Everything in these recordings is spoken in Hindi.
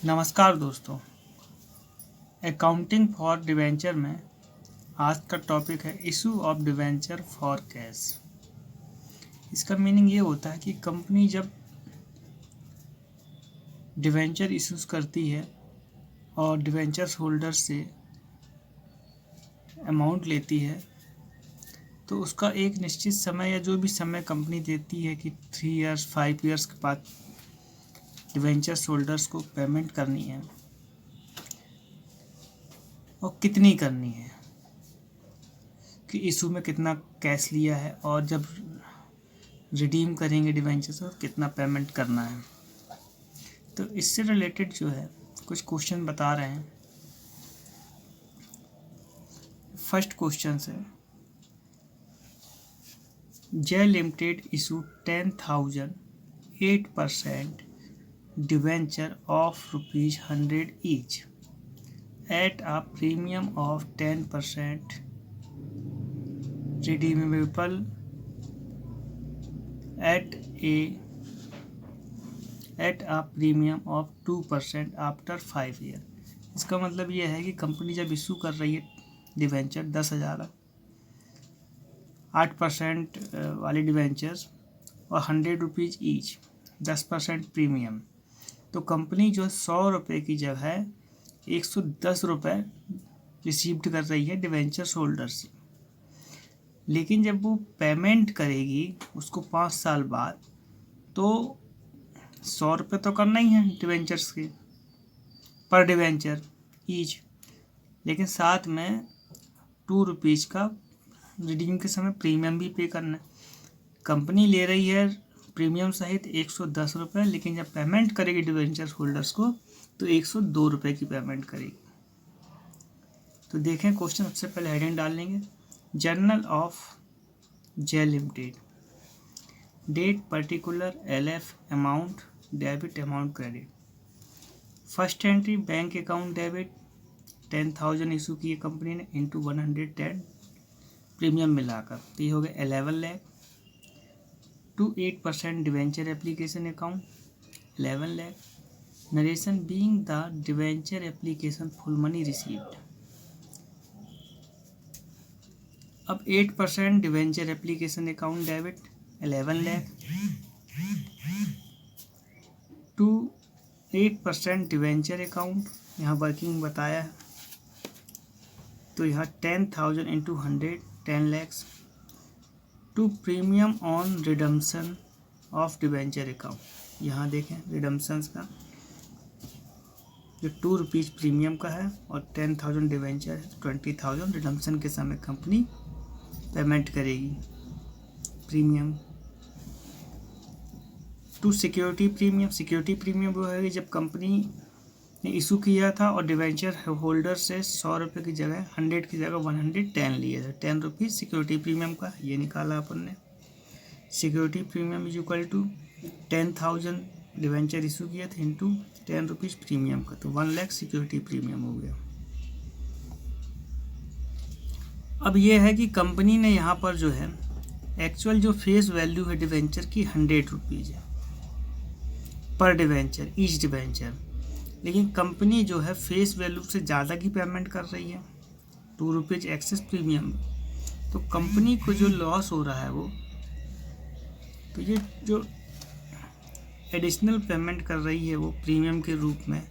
नमस्कार दोस्तों। अकाउंटिंग फॉर डिवेंचर में आज का टॉपिक है issue of debenture for cash. इसका मीनिंग ये होता है कि कंपनी जब डिवेंचर इशूज़ करती है और डिवेंचर होल्डर से अमाउंट लेती है तो उसका एक निश्चित समय या जो भी समय कंपनी देती है कि 3 इयर्स 5 इयर्स के बाद डिवेंचर होल्डर्स को पेमेंट करनी है और कितनी करनी है, कि इशू में कितना कैश लिया है और जब रिडीम करेंगे डिवेंचर से कितना पेमेंट करना है। तो इससे रिलेटेड जो है कुछ क्वेश्चन बता रहे हैं। फर्स्ट क्वेश्चन है, जय limited issue 10,000 8% debenture of ₹100 each at a premium of 10% redeemable at a premium of 2% after 5 year। इसका मतलब ये है कि कंपनी जब इशू कर रही है डिवेंचर 10,000 8% वाली डिवेंचर्स और ₹100 ईच 10% प्रीमियम, तो कंपनी जो 100 रुपये की जगह 110 रुपये रिसीव्ड कर रही है डिवेंचर होल्डर से। लेकिन जब वो पेमेंट करेगी उसको 5 साल बाद तो 100 रुपये तो करना ही है डिवेंचर्स के पर डिवेंचर ईच, लेकिन साथ में ₹2 का रिडीम के समय प्रीमियम भी पे करना है। कंपनी ले रही है प्रीमियम सहित 110 रुपये, लेकिन जब पेमेंट करेगी डिवेंचर होल्डर्स को तो 102 रुपये की पेमेंट करेगी। तो देखें क्वेश्चन, सबसे पहले हेडिंग डाल लेंगे, journal of Jay limited, date particular LF amount debit amount credit. First entry bank account debit 10,000 issue की कंपनी ने इंटू 110 प्रीमियम मिलाकर, तो ये हो गया 11 lakh. To 8% debenture application account 11 lakh. Narration being the debenture application full money received. अब 8% debenture application account debit 11 lakh to 8% debenture account, यहाँ वर्किंग बताया है तो यहाँ 10,000 into 100 10 lakhs to premium on redemption of debenture account. यहाँ देखें रिडम्सन्स का जो ₹2 प्रीमियम का है और 10,000 डिवेंचर है, 20,000 रिडम्सन के समय कंपनी पेमेंट करेगी premium. To security premium, security premium वो है जब कंपनी ने इशू किया था और डिवेंचर होल्डर से 100 रुपये की जगह 100 की जगह 110 लिए थे, ₹10 सिक्योरिटी प्रीमियम का ये निकाला अपन ने। Security premium is equal to 10,000 debenture issue किया था इंटू ₹10 प्रीमियम का, तो 1 लाख सिक्योरिटी प्रीमियम हो गया। अब ये है कि कंपनी ने यहाँ पर जो है एक्चुअल जो फेस वैल्यू है डिवेंचर की ₹100 है पर डिवेंचर ईच डिवेंचर, लेकिन कंपनी जो है फेस वैल्यू से ज़्यादा की पेमेंट कर रही है ₹2 एक्सेस प्रीमियम, तो कंपनी को जो लॉस हो रहा है वो, तो ये जो एडिशनल पेमेंट कर रही है वो प्रीमियम के रूप में,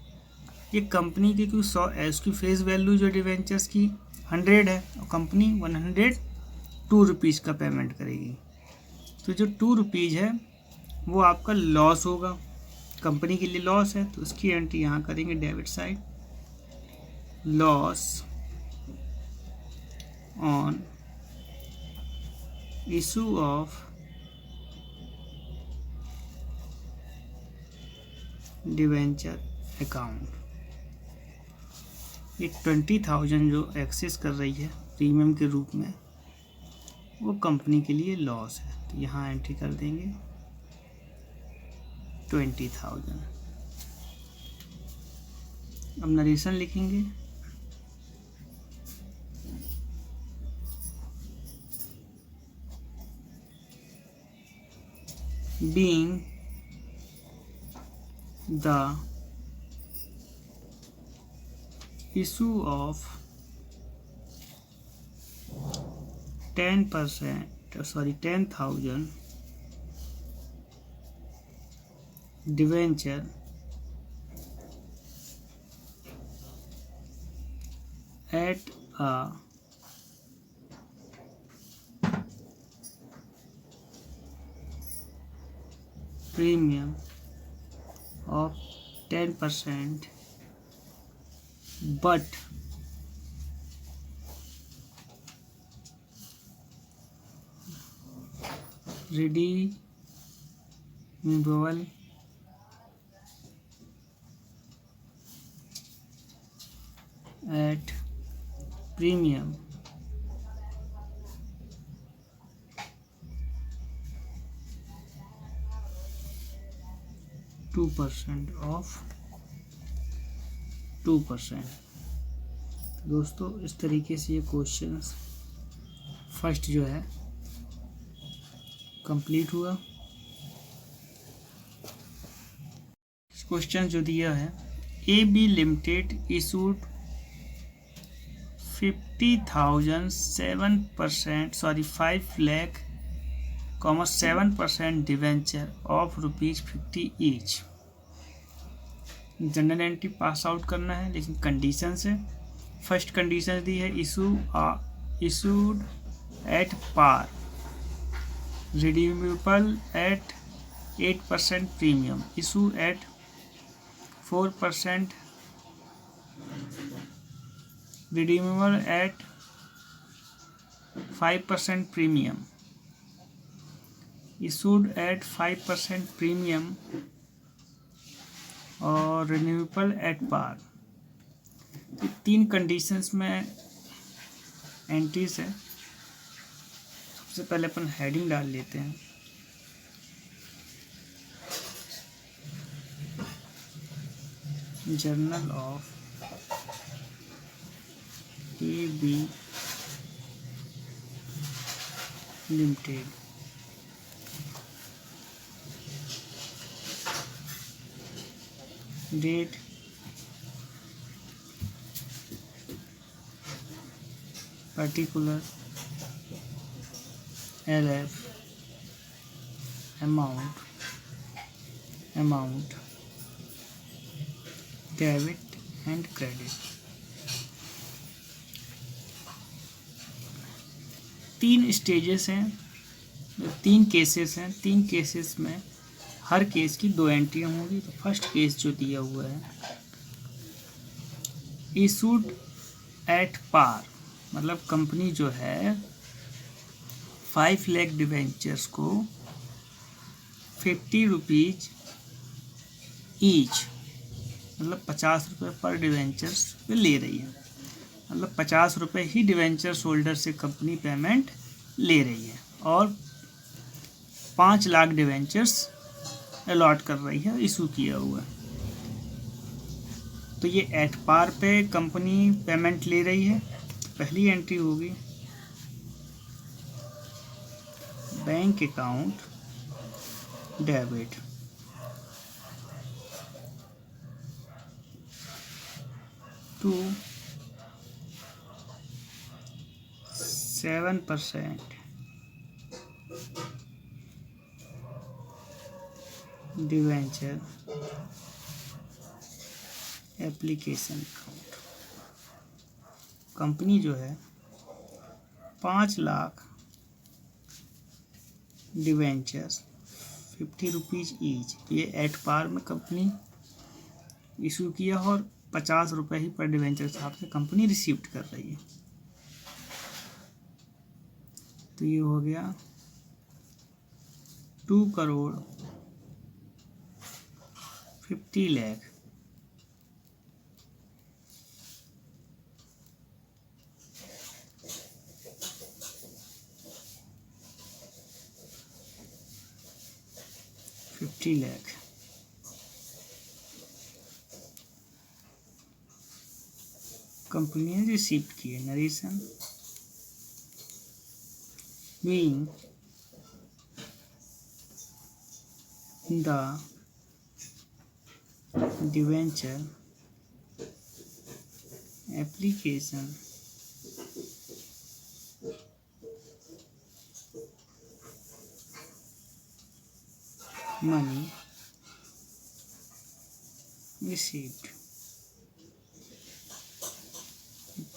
ये कंपनी की कोई 100 उसकी फेस वैल्यू जो डिवेंचर्स की 100 है और कंपनी ₹102 का पेमेंट करेगी, तो जो ₹2 है वो आपका लॉस होगा, कंपनी के लिए लॉस है, तो उसकी एंट्री यहाँ करेंगे debit side, loss on issue of debenture account. ये 20,000 जो एक्सेस कर रही है प्रीमियम के रूप में वो कंपनी के लिए लॉस है, तो यहाँ एंट्री कर देंगे 20,000। अब नरेशन लिखेंगे, being the issue of 10%, 10,000 debenture at a premium of 10%, but redeemable at premium %2 of 2%। दोस्तों इस तरीके से ये क्वेश्चंस फर्स्ट जो है कंप्लीट हुआ। क्वेश्चन जो दिया है, A B limited issued 5 lakh, 7% debenture of ₹50 each. Journal entry pass out करना है, लेकिन कंडीशन से फर्स्ट कंडीशन दी है issued at par, redeemable at 8% premium, issue at 4%, redeemable at 5% premium, issued at 5% premium और रिन्यूएबल एट पार। तो 3 कंडीशंस में एंट्रीज है। सबसे पहले अपन हेडिंग डाल लेते हैं। Journal of AB limited, date particular, LF amount debit and credit. 3 stages हैं, 3 केसेस हैं। 3 केसेस में हर केस की 2 एंट्रियाँ होंगी। तो फर्स्ट केस जो दिया हुआ है, इशूड एट पार, मतलब कंपनी जो है 5 लाख डिवेंचर्स को ₹50 ईच, मतलब ₹50 पर डिवेंचर्स पे ले रही है। मतलब ₹50 ही डिवेंचर्स होल्डर से कंपनी पेमेंट ले रही है और 5 लाख डिवेंचर्स अलॉट कर रही है, इशू किया हुआ है। तो ये एट पार पे कंपनी पेमेंट ले रही है। पहली एंट्री होगी bank account debit, to 7% debenture application account. Company जो है 5 लाख डिवेंचर्स ₹50 ईच, ये एट पार में कंपनी इशू किया और ₹50 ही पर डिवेंचर हिसाब से कंपनी रिसीव कर रही है। तो ये हो गया 2,50 लाख कंपनी ने रिसीव किए। Narration being the debenture application money received,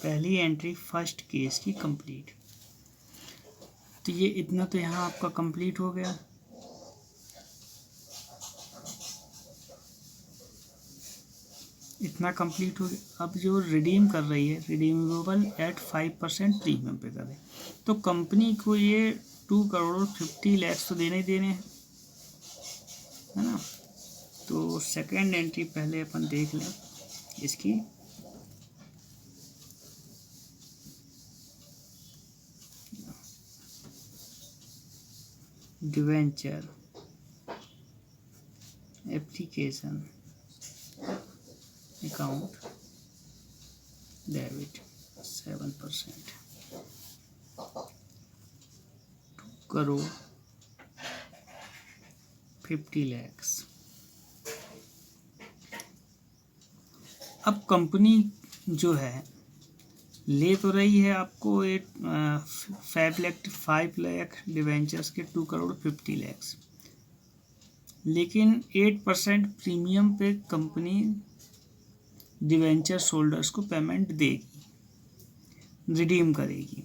पहली एंट्री फर्स्ट केस की कंप्लीट। तो ये इतना तो यहाँ आपका कंप्लीट हो गया। इतना कंप्लीट हो गया। अब जो रिडीम कर रही है, रिडीमेबल एट 5% प्रीमियम पे कर रही है, तो कंपनी को ये 2,50,00,000 तो देने ही देने हैं, है ना। तो सेकेंड एंट्री पहले अपन देख लें इसकी। Debenture application account debit 7%, 2,50,00,000। अब कंपनी जो है ले तो रही है आपको 5 लाख डिवेंचर्स के 2,50,00,000, लेकिन 8% प्रीमियम पे कंपनी डिवेंचर होल्डर्स को पेमेंट देगी, रिडीम करेगी।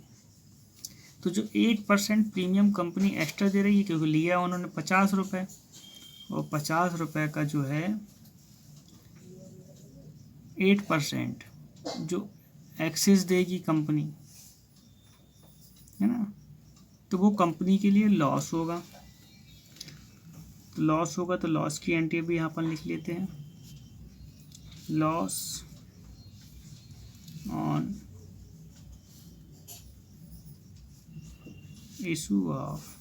तो जो 8% प्रीमियम कंपनी एक्स्ट्रा दे रही है, क्योंकि लिया उन्होंने 50 रुपये, और 50 रुपये का जो है 8% जो एक्सेस देगी कंपनी, है ना, तो वो कंपनी के लिए लॉस होगा। तो लॉस होगा तो लॉस की एंट्री भी यहाँ पर लिख लेते हैं। Loss on issue of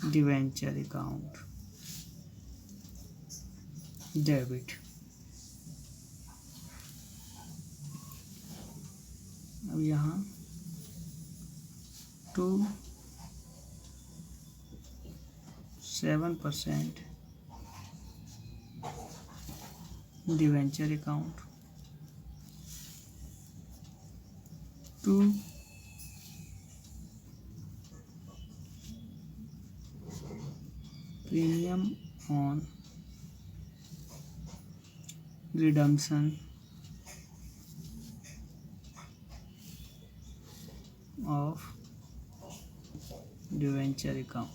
debenture account debit. अब यहाँ 7% debenture account to premium on redemption of debenture account.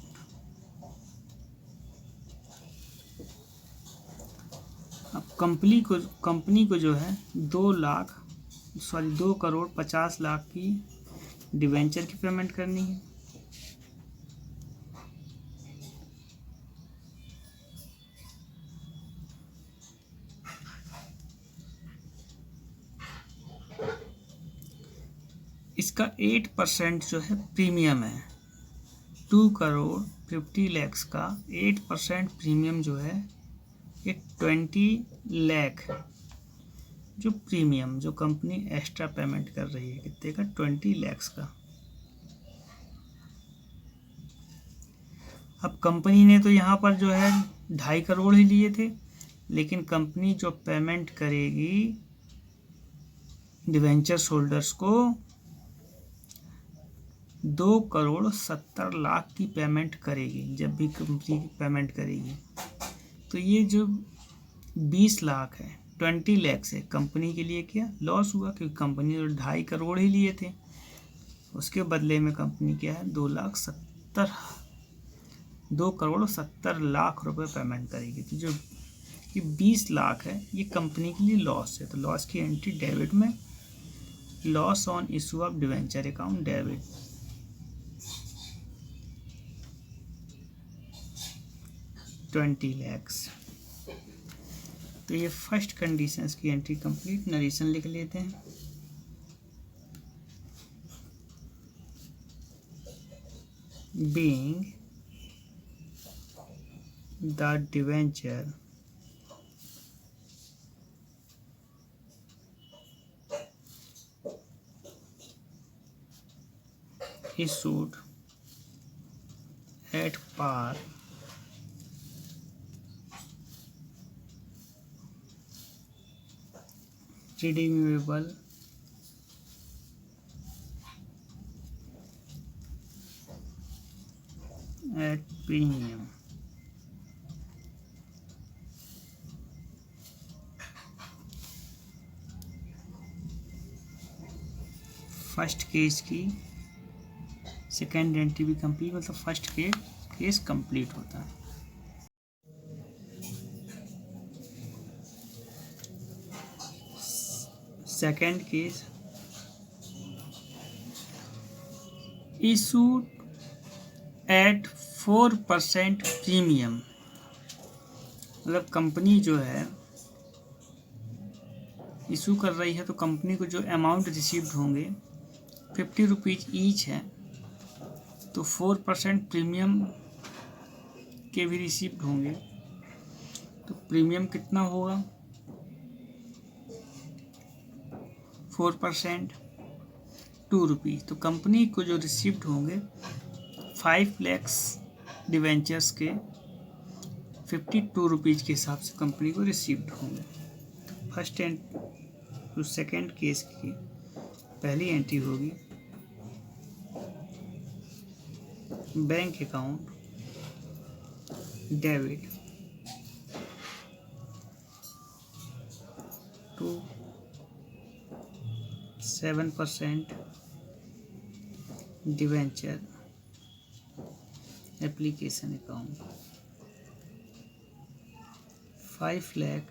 अब कंपनी को जो है 2,50,00,000 की डिवेंचर की पेमेंट करनी है। इसका 8% जो है प्रीमियम है। 2,50,00,000 का 8% प्रीमियम जो है ये 20 लाख जो प्रीमियम जो कंपनी एक्स्ट्रा पेमेंट कर रही है, कितने का, 20 लाख का। अब कंपनी ने तो यहाँ पर जो है 2.5 करोड़ ही लिए थे, लेकिन कंपनी जो पेमेंट करेगी डिवेंचर होल्डर्स को 2,70,00,000 की पेमेंट करेगी। जब भी कंपनी पेमेंट करेगी तो ये जो 20 लाख है, 20 लाख से कंपनी के लिए क्या लॉस हुआ, क्योंकि कंपनी ने 2.5 करोड़ ही लिए थे, उसके बदले में कंपनी क्या है 2,70,00,000 रुपये पेमेंट करेगी। तो जो ये 20 लाख है ये कंपनी के लिए लॉस है। तो लॉस की एंट्री डेबिट में, loss on issue of debenture account debit. $20 lakh. तो ये फर्स्ट कंडीशंस की एंट्री कंप्लीट। नरेशन लिख लेते हैं। Being the debenture issued at par redeemable at premium. First case की सेकेंड एंट्री भी कंप्लीट, मतलब फर्स्ट केस कंप्लीट होता है। Second case, issued at 4% premium, मतलब कंपनी जो है इशू कर रही है तो कंपनी को जो अमाउंट रिसीव्ड होंगे 50 रुपीज़ ईच है, तो 4% प्रीमियम के भी रिसीव्ड होंगे। तो प्रीमियम कितना होगा? 4% 2 रुपीज़। तो कंपनी को जो रिसीव्ड होंगे 5 लाख डिवेंचर्स के 52 रुपीज़ के हिसाब से कंपनी को रिसीव्ड होंगे। फर्स्ट एंड तो सेकेंड केस की पहली एंट्री होगी bank account debit to 7% debenture application account 5 lakh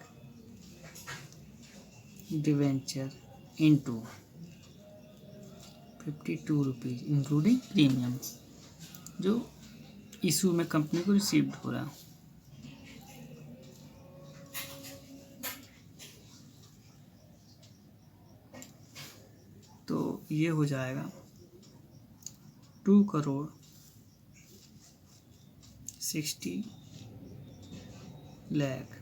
debenture into 52 rupees including premium जो इशू में कंपनी को रिसीव्ड हो रहा। तो ये हो जाएगा 2,60,00,000।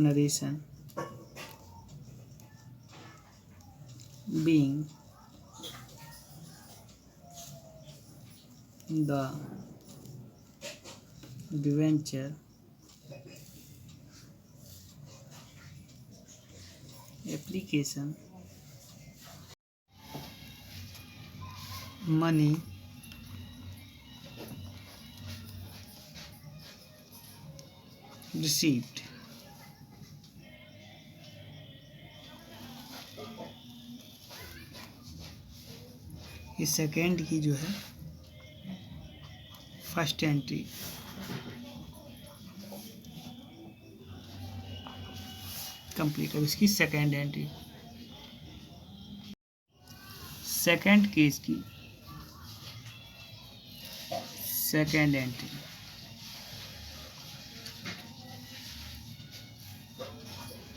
Narration being the debenture application money received ये सेकेंड की जो है फर्स्ट एंट्री कंप्लीट है। इसकी सेकेंड एंट्री, सेकेंड केस की second entry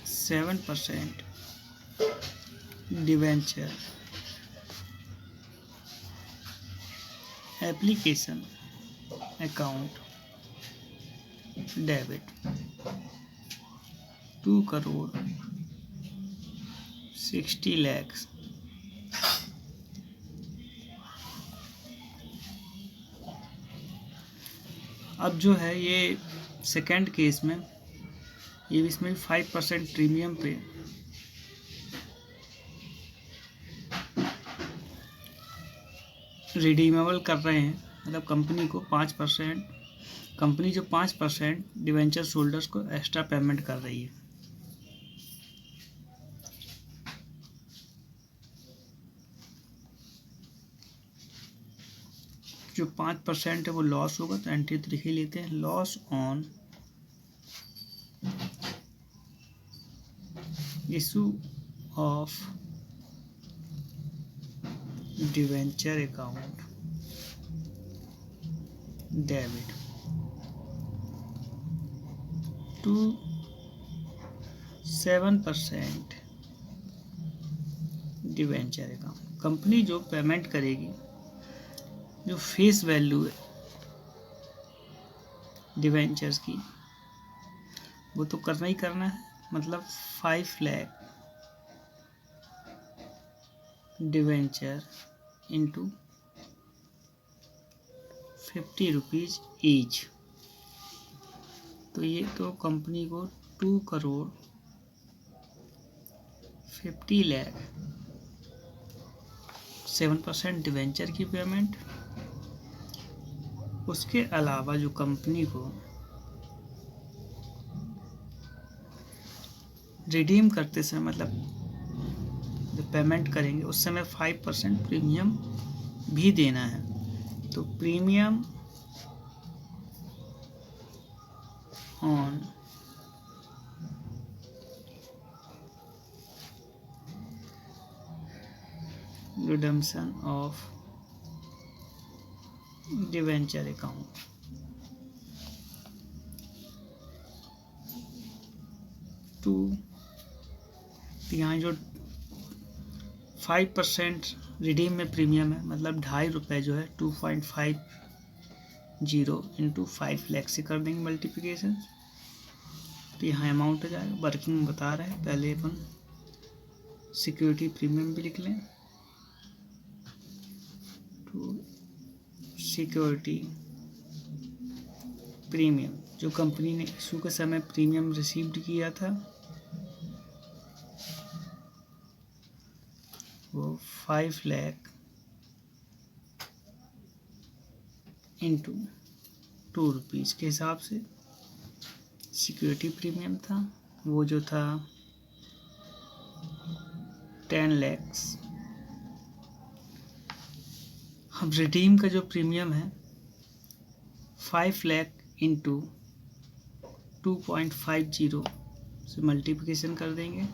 7% debenture application account debit 2,60,00,000। अब जो है ये सेकेंड केस में ये इसमें 5% प्रीमियम पे रिडीमेबल कर रहे हैं, मतलब कंपनी को 5%, कंपनी जो 5% डिवेंचर होल्डर्स को एक्स्ट्रा पेमेंट कर रही है। जो 5% है वो लॉस होगा, तो एंट्री तो लिख ही लेते हैं, loss on issue of debenture account debit to 7% debenture account. Company जो पेमेंट करेगी, जो फेस वैल्यू है डिवेंचर्स की वो तो करना ही करना है, मतलब 5 lakh debenture into 50 rupees each. तो ये तो कंपनी को 2,50,00,000 7% डिवेंचर की पेमेंट। उसके अलावा जो कंपनी को रिडीम करते समय मतलब जब पेमेंट करेंगे उस समय 5% प्रीमियम भी देना है। तो premium on redemption of debenture account to, यहाँ जो 5% रिडीम में प्रीमियम है मतलब ₹2.5 जो है 2.50 इंटू 5 लाख से कर देंगे मल्टीप्लिकेशन। तो यहाँ अमाउंट हो जाएगा। वर्किंग बता रहे हैं, पहले अपन सिक्योरिटी प्रीमियम भी लिख लें। तो सिक्योरिटी प्रीमियम जो कंपनी ने इशू के समय प्रीमियम रिसीव्ड किया था वो 5 लाख इंटू ₹2 के हिसाब से सिक्योरिटी प्रीमियम था। वो जो था 10 लाख। अब रिडीम का जो प्रीमियम है 5 लाख इंटू 2.50 से मल्टीप्लिकेशन कर देंगे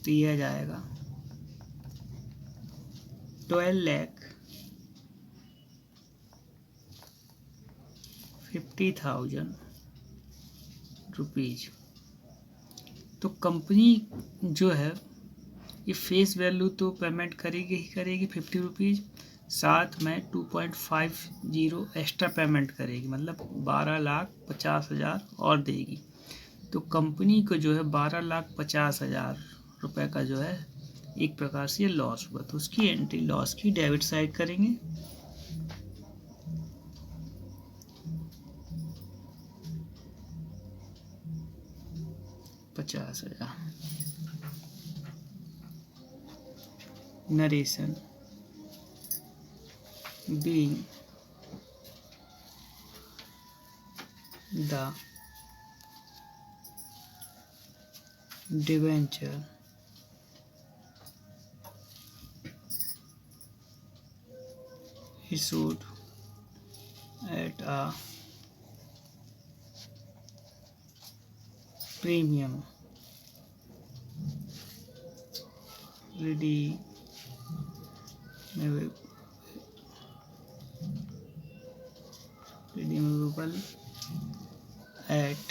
तो यह आ जाएगा 12,50,000 रुपीज़। तो कंपनी जो है ये फेस वैल्यू तो पेमेंट करेगी ही करेगी 50 रुपीज़, साथ में 2.50 एक्स्ट्रा पेमेंट करेगी मतलब 12,50,000 और देगी। तो कंपनी को जो है 12,50,000 रुपये का जो है एक प्रकार से ये लॉस हुआ। तो उसकी एंट्री लॉस की डेबिट साइड करेंगे। $50,000 narration being the debenture issued at a premium redeemable at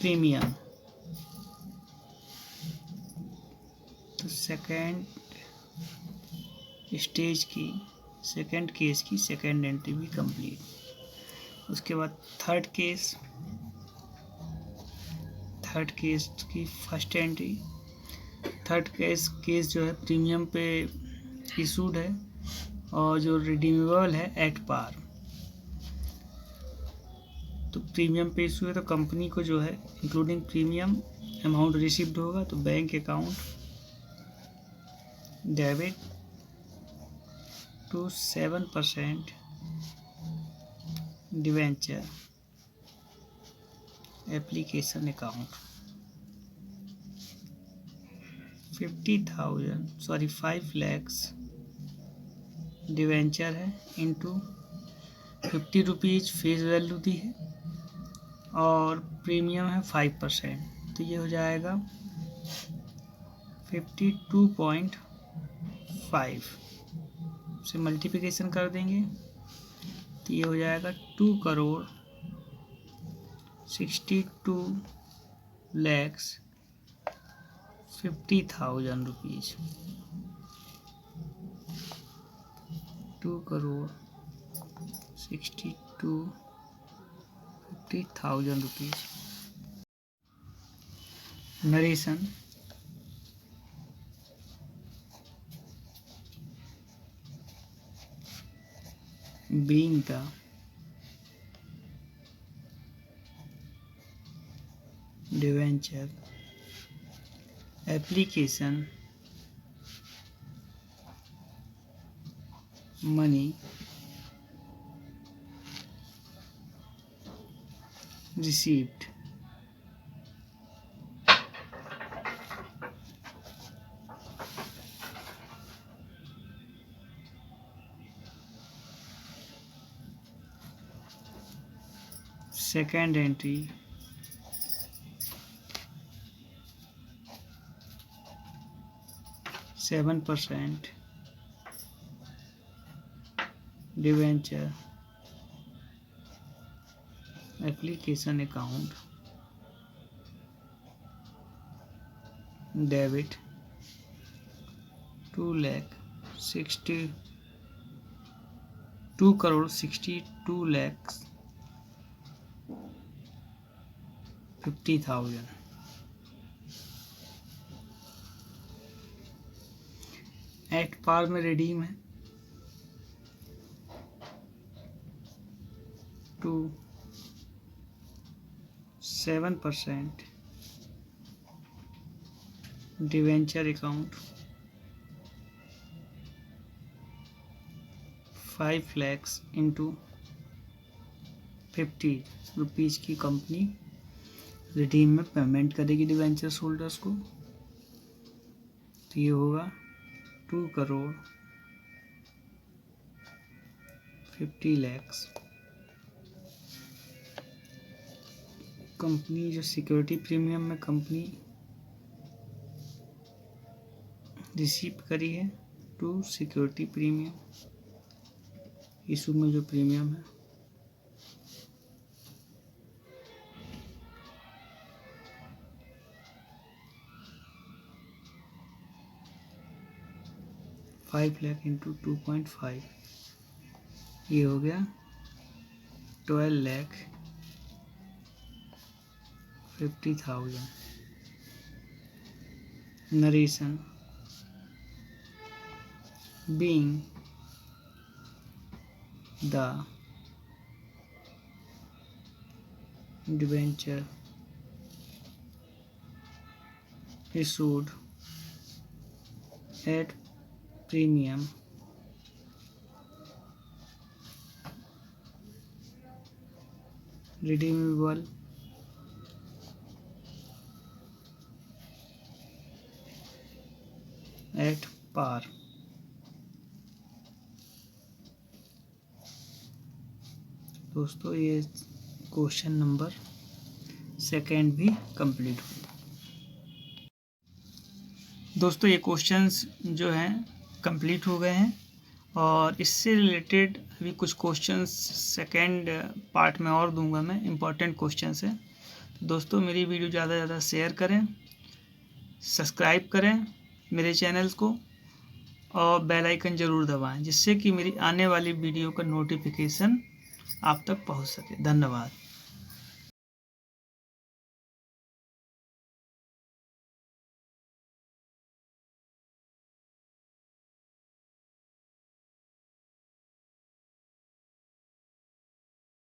premium। तो सेकेंड स्टेज की सेकेंड केस की सेकेंड एंट्री भी कंप्लीट। उसके बाद थर्ड केस की फर्स्ट एंट्री। थर्ड केस जो है प्रीमियम पे इशूड है और जो रिडीमेबल है एट पार। तो प्रीमियम पे इशू है तो कंपनी को जो है इंक्लूडिंग प्रीमियम अमाउंट रिसीव्ड होगा। तो bank account debit to 7% debenture application account 5 lakh debenture है इंटू 50 रुपीज़ फेस वैल्यू दी है और प्रीमियम है 5%। तो ये हो जाएगा 52.5 से मल्टीप्लिकेशन कर देंगे तो ये हो जाएगा 2,62,50,000 rupees. 2,62,50,000 rupees. Narration being the debenture application money received second entry 7% debenture application account debit 2,62,50,000 at par में रिडीम है 7% debenture account 5 lakhs into 50 rupees की कंपनी रिडीम में पेमेंट करेगी डिवेंचर होल्डर्स को। तो ये होगा 2,50,00,000 कंपनी जो सिक्योरिटी प्रीमियम में कंपनी रिसीव करी है टू सिक्योरिटी प्रीमियम इशू में जो प्रीमियम है $5 लाख इंटू 2.5 ये हो गया 12,50,000 narration being the debenture issued at premium redeemable at par। दोस्तों ये क्वेश्चन नंबर सेकेंड भी कंप्लीट हुआ। दोस्तों ये क्वेश्चंस जो हैं कंप्लीट हो गए हैं और इससे रिलेटेड अभी कुछ क्वेश्चंस सेकेंड पार्ट में और दूंगा मैं, इम्पॉर्टेंट क्वेश्चंस हैं। तो दोस्तों मेरी वीडियो ज़्यादा से ज़्यादा शेयर करें, सब्सक्राइब करें मेरे चैनल्स को और बेल आइकन ज़रूर दबाएं जिससे कि मेरी आने वाली वीडियो का नोटिफिकेशन आप तक पहुंच सके। धन्यवाद।